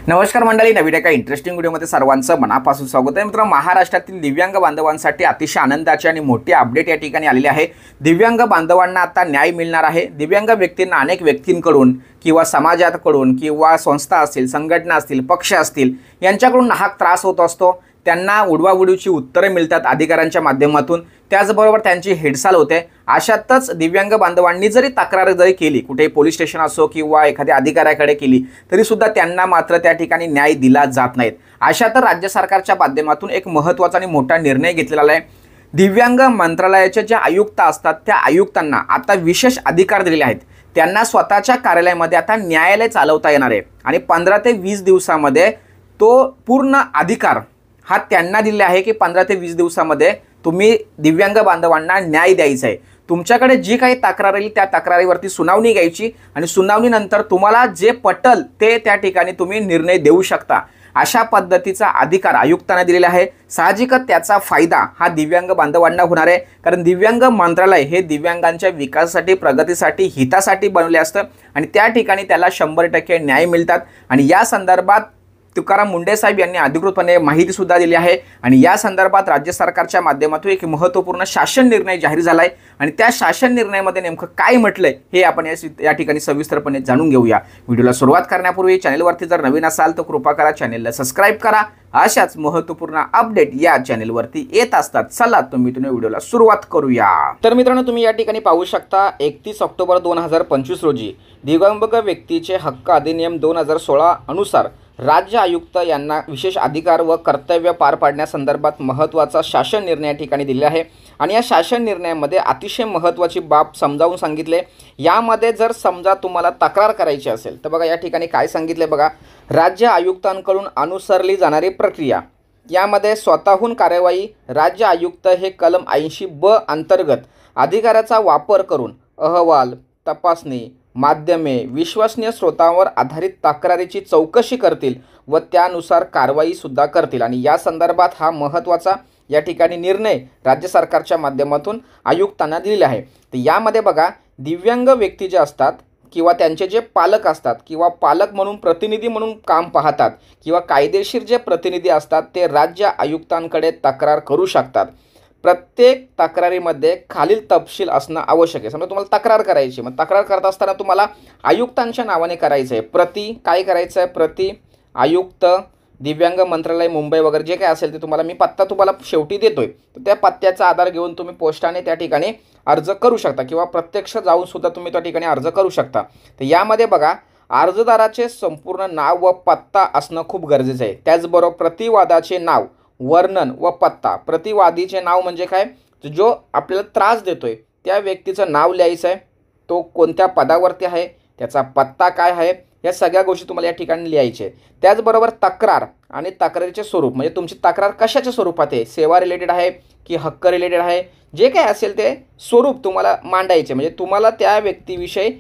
नमस्कार मंडळी, नवीन एका इंटरेस्टिंग व्हिडिओमध्ये सर्वांचं मनापासून स्वागत आहे। मित्र, महाराष्ट्रातील दिव्यांग बांधवांसाठी अतिशय आनंदाची आणि मोठी अपडेट या ठिकाणी आलेली आहे। दिव्यांग बांधवांना आता न्याय मिळणार आहे। दिव्यांग व्यक्तींना अनेक व्यक्तींकडून किंवा समाजाकडून किंवा संस्था असतील, संघटना असतील, पक्ष असतील यांच्याकडून नाहक त्रास होत असतो। त्यांना उडवाउडवीची उत्तरे मिळतात अधिकाऱ्यांच्या माध्यमातून, त्याचबरोबर त्यांची हेडसाल होते। अशातच दिव्यांग बांधवांनी जरी तक्रार केली, कुठे पोलीस स्टेशन असो किंवा एखाद्या अधिकाऱ्याकडे केली, तरी सुद्धा त्यांना मात्र त्या ठिकाणी न्याय दिला जात नाहीत। अशात राज्य सरकारच्या माध्यमातून एक महत्त्वाचा आणि मोठा निर्णय घेतलेला आहे। दिव्यांग मंत्रालयाचे जे आयुक्त असतात त्या आयुक्तांना आता विशेष अधिकार दिलेले आहेत। त्यांना स्वतःच्या कार्यालयामध्ये आता न्यायालय चालवता येणार आहे आणि 15 ते 20 दिवसामध्ये तो पूर्ण अधिकार हा त्यांना दिले आहे की 15 ते 20 दिवसामध्ये तुम्ही दिव्यांग बांधवांना न्याय द्यायचा आहे। तुमच्याकडे जी काही तक्रार येईल त्या तक्रारीवरती सुनावणी घ्यायची आणि सुनावणीनंतर तुम्हाला जे पटल ते त्या ठिकाणी तुम्ही निर्णय देऊ शकता। अशा पद्धतीचा अधिकार आयुक्तांना दिलेला आहे। साहजिकच त्याचा फायदा हा दिव्यांग बांधवांना होणार आहे, कारण दिव्यांग मंत्रालय हे दिव्यांगांच्या विकासासाठी, प्रगतीसाठी, हितासाठी बनवले असतं आणि त्या ठिकाणी त्याला 100% न्याय मिळतात। आणि या संदर्भात तुकाराम मुंडे साहेब यांनी अधिकृतपणे माहिती सुद्धा दिली आहे आणि या संदर्भात राज्य सरकारच्या माध्यमातून एक महत्त्वपूर्ण शासन निर्णय जाहीर झाला आहे आणि त्या शासन निर्णयामध्ये नेमकं काय म्हटलंय हे आपण या ठिकाणी सविस्तरपणे जाणून घेऊया। व्हिडिओला सुरुवात करण्यापूर्वी चॅनलवरती जर नवीन असाल तर कृपा करा चॅनलला सबस्क्राइब करा। अशाच महत्त्वपूर्ण अपडेट या चॅनलवरती येत असतात। चला तुम्ही व्हिडिओला सुरुवात करूया। तर मित्रांनो, तुम्ही या ठिकाणी पाहू शकता 31 ऑक्टोबर 2025 रोजी दिव्यांग व्यक्तीचे हक्क अधिनियम 2016 अनुसार राज्य आयुक्त यांना विशेष अधिकार व कर्तव्य पार पाडण्यासंदर्भात महत्त्वाचा शासन निर्णय या ठिकाणी दिलेला आहे आणि या शासन निर्णयामध्ये अतिशय महत्त्वाची बाब समजावून सांगितले। यामध्ये जर समजा तुम्हाला तक्रार करायची असेल तर बघा या ठिकाणी काय सांगितले बघा, राज्य आयुक्तांकडून अनुसरली जाणारी प्रक्रिया, यामध्ये स्वतःहून कार्यवाही राज्य आयुक्त हे कलम 80(ब) अंतर्गत अधिकाराचा वापर करून अहवाल, तपासणी, माध्यमे, विश्वसनीय स्रोतांवर आधारित तक्रारीची चौकशी करतील व त्यानुसार कारवाई सुद्धा करतील। आणि या संदर्भात हा महत्त्वाचा या ठिकाणी निर्णय राज्य सरकारच्या माध्यमातून आयुक्तांना दिलेला आहे। तर यामध्ये बघा, दिव्यांग व्यक्ती जे असतात किंवा त्यांचे जे पालक असतात किंवा पालक म्हणून प्रतिनिधी म्हणून काम पाहतात किंवा कायदेशीर जे प्रतिनिधी असतात ते राज्य आयुक्तांकडे तक्रार करू शकतात। प्रत्येक तक्रारीमध्ये खालील तपशील असणं आवश्यक आहे। समजा तुम्हाला तक्रार करायची, मग तक्रार करत असताना तुम्हाला आयुक्तांच्या नावाने करायचं आहे। प्रति काय करायचं आहे, प्रति आयुक्त दिव्यांग मंत्रालय मुंबई वगैरे जे काय असेल ते तुम्हाला मी पत्ता तुम्हाला शेवटी देतोय, तर त्या पत्त्याचा आधार घेऊन तुम्ही पोस्टाने त्या ठिकाणी अर्ज करू शकता किंवा प्रत्यक्ष जाऊन सुद्धा तुम्ही त्या ठिकाणी अर्ज करू शकता। तर यामध्ये बघा, अर्जदाराचे संपूर्ण नाव व पत्ता असणं खूप गरजेचं आहे। त्याचबरोबर प्रतिवादाचे नाव, वर्णन व पत्ता। प्रतिवादीचे नाव म्हणजे काय, जो आपल्याला त्रास देतोय त्या व्यक्तीचं नाव लिहायचं आहे, तो कोणत्या पदावरती आहे, त्याचा पत्ता काय आहे, या सगळ्या गोष्टी तुम्हाला या ठिकाणी लिहायचे। त्याचबरोबर तक्रार आणि तक्रारीचे स्वरूप, म्हणजे तुमची तक्रार कशाच्या स्वरूपात आहे, सेवा रिलेटेड आहे की हक्क रिलेटेड आहे, जे काय असेल ते स्वरूप तुम्हाला मांडायचे। म्हणजे तुम्हाला त्या व्यक्तीविषयी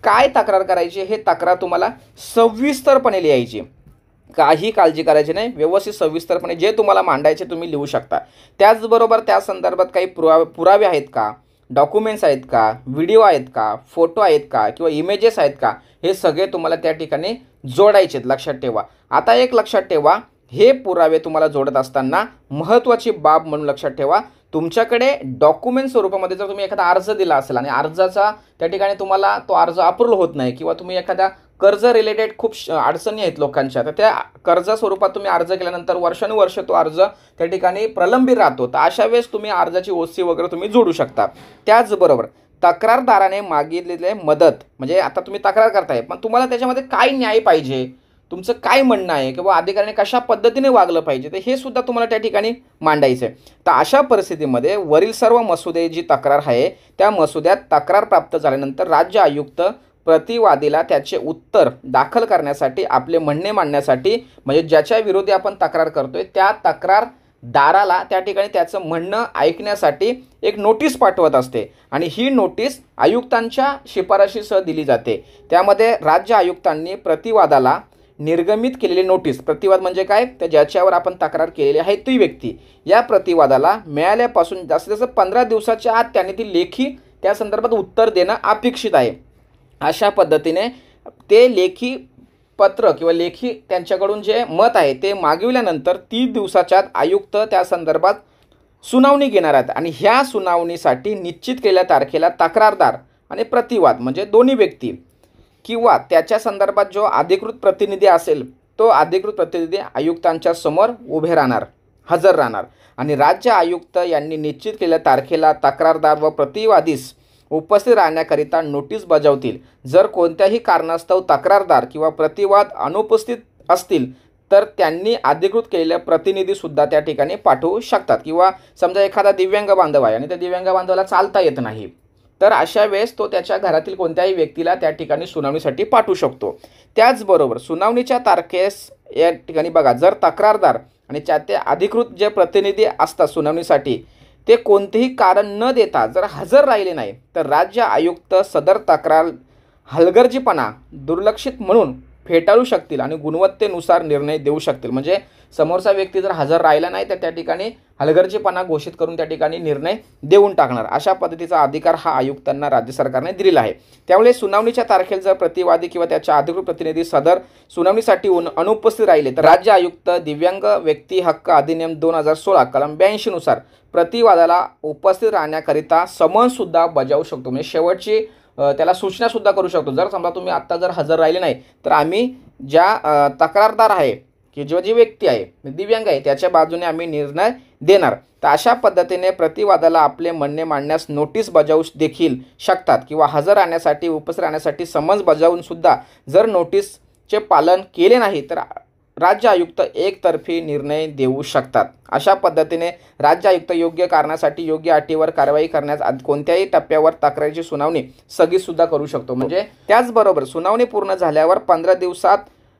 काय तक्रार करायची हे तक्रार तुम्हाला सविस्तरपणे लिहायची, काही काळजी करायची नाही, व्यवस्थित सविस्तरपणे जे तुम्हाला मांडायचे तुम्ही लिहू शकता। त्याचबरोबर त्या संदर्भात काही पुरावे आहेत का, डॉक्युमेंट्स आहेत का, व्हिडिओ आहेत का, फोटो आहेत का किंवा इमेजेस आहेत का, हे सगळे तुम्हाला त्या ठिकाणी जोडायचे। लक्षात ठेवा, आता एक लक्षात ठेवा, हे पुरावे तुम्हाला जोडत असताना महत्त्वाची बाब म्हणून लक्षात ठेवा, तुमच्याकडे डॉक्युमेंट स्वरूपामध्ये जर तुम्ही एखादा अर्ज दिला असेल आणि अर्जाचा त्या ठिकाणी तुम्हाला तो अर्ज अप्रूव्ह होत नाही किंवा तुम्ही एखाद्या कर्ज रिलेटेड खूप अडचणी आहेत लोकांच्या, तर त्या कर्ज स्वरूपात तुम्ही अर्ज केल्यानंतर वर्षानुवर्ष तो अर्ज त्या ठिकाणी प्रलंबित राहतो, तर अशा वेळेस तुम्ही अर्जाची ओसी वगैरे तुम्ही जोडू शकता। त्याचबरोबर तक्रारदाराने मागितलेले मदत, म्हणजे आता तुम्ही तक्रार करताय पण तुम्हाला त्याच्यामध्ये काय न्याय पाहिजे, तुमचं काय म्हणणं आहे किंवा अधिकाऱ्याने कशा पद्धतीने वागलं पाहिजे, तर हे सुद्धा तुम्हाला त्या ठिकाणी मांडायचं आहे। तर अशा परिस्थितीमध्ये वरील सर्व मसुदे जी तक्रार आहे त्या मसुद्यात तक्रार प्राप्त झाल्यानंतर राज्य आयुक्त प्रतिवादीला त्याचे उत्तर दाखल करण्यासाठी, आपले म्हणणे मांडण्यासाठी, म्हणजे ज्याच्या विरोधी आपण तक्रार करतोय त्या तक्रारदाराला त्या ठिकाणी त्याचं म्हणणं ऐकण्यासाठी एक नोटीस पाठवत असते आणि ही नोटीस आयुक्तांच्या शिफारशीसह दिली जाते। त्यामध्ये राज्य आयुक्तांनी प्रतिवादाला निर्गमित केलेली नोटीस, प्रतिवाद म्हणजे काय, तर ज्याच्यावर आपण तक्रार केलेली आहे ती व्यक्ती, या प्रतिवादाला मिळाल्यापासून जास्तीत जास्त 15 दिवसाच्या आत त्याने ती लेखी त्या संदर्भात उत्तर देणं अपेक्षित आहे। अशा पद्धतीने ते लेखी पत्र किंवा लेखी त्यांच्याकडून जे मत आहे ते मागविल्यानंतर 30 दिवसाच्या आत आयुक्त त्या संदर्भात सुनावणी घेणार आहेत आणि ह्या सुनावणीसाठी निश्चित केलेल्या तारखेला तक्रारदार आणि प्रतिवाद म्हणजे दोन्ही व्यक्ती किंवा त्याच्या संदर्भात जो अधिकृत प्रतिनिधी असेल तो अधिकृत प्रतिनिधी आयुक्तांच्या समोर उभे राहणार, हजर राहणार आणि राज्य आयुक्त यांनी निश्चित केलेल्या तारखेला तक्रारदार व प्रतिवादीस उपस्थित राहण्याकरिता नोटीस बजावतील। जर कोणत्याही कारणास्तव तक्रारदार किंवा प्रतिवाद अनुपस्थित असतील तर त्यांनी अधिकृत केलेले प्रतिनिधीसुद्धा त्या ठिकाणी पाठवू शकतात किंवा समजा एखादा दिव्यांग बांधव आहे आणि त्या दिव्यांग बांधवाला चालता येत नाही तर अशा वेळेस तो त्याच्या घरातील कोणत्याही व्यक्तीला त्या ठिकाणी सुनावणीसाठी पाठवू शकतो। त्याचबरोबर सुनावणीच्या तारखेस या ठिकाणी बघा, जर तक्रारदार आणि त्याचे अधिकृत जे प्रतिनिधी असतात सुनावणीसाठी ते कोणतेही कारण न देता जर हजर राहिले नाही तर राज्य आयुक्त सदर तक्रार हलगर्जीपणा दुर्लक्षित म्हणून फेटाळू शकतील आणि गुणवत्तेनुसार निर्णय देऊ शकतील। म्हणजे समोरचा व्यक्ती जर हजर राहिला नाही तर त्या ठिकाणी हलगर्जीपणा घोषित करून त्या ठिकाणी निर्णय देऊन टाकणार, अशा पद्धतीचा अधिकार हा आयुक्तांना राज्य सरकारने दिलेला आहे। त्यामुळे सुनावणीच्या तारखेला जर प्रतिवादी किंवा त्याच्या अधिकृत प्रतिनिधी सदर सुनावणीसाठी अनुपस्थित राहिले तर राज्य आयुक्त दिव्यांग व्यक्ती हक्क अधिनियम 2016 कलम 82 नुसार प्रतिवादाला उपस्थित राहण्याकरिता समन्स सुद्धा बजावू शकतो। म्हणजे शेवटची त्याला सूचना सुद्धा करू शकतो। जर समजा तुम्ही आत्ता जर हजर राहिले नाही तर आम्ही ज्या तक्रारदार आहे की जी व्यक्ती आहे दिव्यांग आहे त्याच्या बाजूने आम्ही निर्णय देणार। तर अशा पद्धतीने प्रतिवादाला आपले म्हणणे मांडण्यास नोटीस बजावू देखील शकतात किंवा हजर राहण्यासाठी उपस्थित राहण्यासाठी समन्स बजावून सुद्धा जर नोटीसचे पालन केले नाही तर राज्य आयुक्त एकतर्फी निर्णय देऊ शकतात। अशा पद्धतीने राज्य आयुक्त योग्य कारणासाठी योग्य अटीवर कारवाई करण्यास कोणत्याही टप्प्यावर तक्रारीची सुनावणी स्थगित सुद्धा करू शकतो। म्हणजे त्याचबरोबर सुनावणी पूर्ण झाल्यावर 15 दिवसात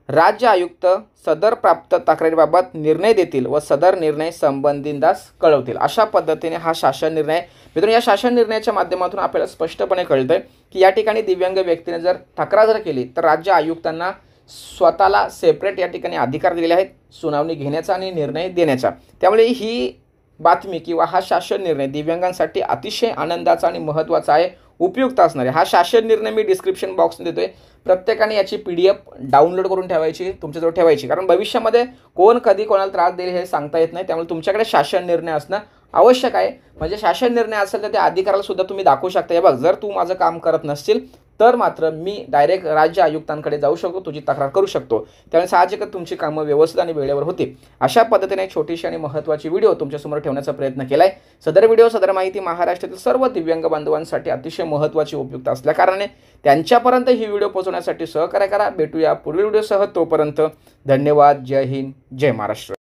राज्य आयुक्त सदर प्राप्त तक्रारीबाबत निर्णय देतील व सदर निर्णय संबंधितांस कळवतील। अशा पद्धतीने हा शासन निर्णय मित्रांनो, या शासन निर्णयाच्या माध्यमातून आपल्याला स्पष्टपणे कळतंय की या ठिकाणी दिव्यांग व्यक्तीने जर तक्रार जर केली तर राज्य आयुक्तांना स्वतःला सेपरेट या ठिकाणी अधिकार दिलेले आहेत सुनावणी घेण्याचा आणि निर्णय देण्याचा। त्यामुळे ही बातमी किंवा हा शासन निर्णय दिव्यांगांसाठी अतिशय आनंदाचा आणि महत्त्वाचा आहे, उपयुक्त असणार आहे। हा शासन निर्णय मी डिस्क्रिप्शन बॉक्समध्ये देतोय, प्रत्येकाने याची PDF डाउनलोड करून ठेवायची, तुमच्याजवळ ठेवायची, कारण भविष्यामध्ये कोण कधी कोणाला त्रास देईल हे सांगता येत नाही। त्यामुळे तुमच्याकडे शासन निर्णय असणं आवश्यक आहे। म्हणजे शासन निर्णय असेल तर त्या अधिकाराला सुद्धा तुम्ही दाखवू शकता, हे बघ जर तू माझं काम करत नसशील तर मात्र मी डायरेक्ट राज्य आयुक्तांकडे जाऊ शकतो, तुझी तक्रार करू शकतो। त्यामुळे साहजिकच तुमची कामं व्यवस्थित आणि वेळेवर होती। अशा पद्धतीने छोटीशी आणि महत्त्वाची व्हिडिओ तुमच्यासमोर ठेवण्याचा प्रयत्न केलाय। सदर व्हिडिओ सदर माहिती महाराष्ट्रातील सर्व दिव्यांग बांधवांसाठी अतिशय महत्त्वाची उपयुक्त असल्याकारणाने त्यांच्यापर्यंत ही व्हिडिओ पोहोचवण्यासाठी सहकार्य करा। भेटूया पुढील व्हिडिओसह, तोपर्यंत धन्यवाद। जय हिंद, जय महाराष्ट्र।